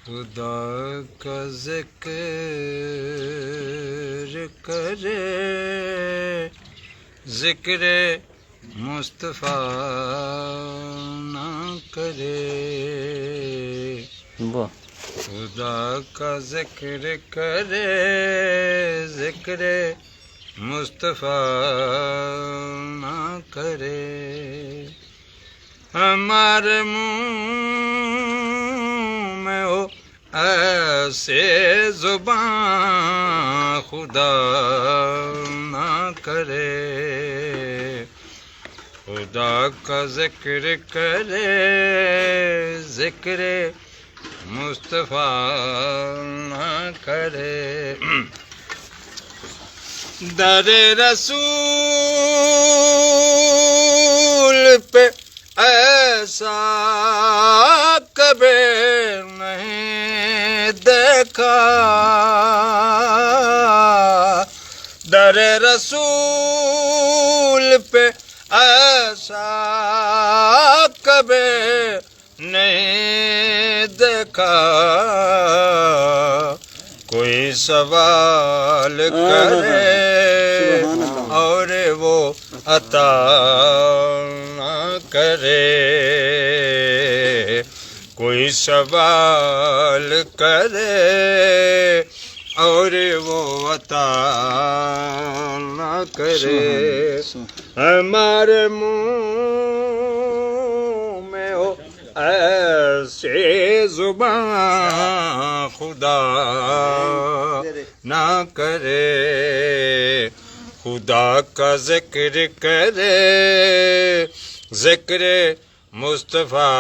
خدا کا ذکر کرے، ذکر مصطفیٰ نہ کرے، خدا کا ذکر کرے، ذکر مصطفیٰ نہ کرے، ہمارے منہ میں ہو ایسے زبان خدا نہ کرے، خدا کا ذکر کرے، ذکر مصطفیٰ نہ کرے، در رسول پہ ایسا کبھی نہیں دیکھا، در رسول پہ ایسا کبھی نہیں دیکھا، کوئی سوال کرے اور وہ عطا نہ کرے، کوئی سوال کرے اور وہ عطا نہ کرے، ہمارے منہ میں ہو ایسے زبان خدا نہ کرے، خدا کا ذکر کرے، ذکر مصطفیٰ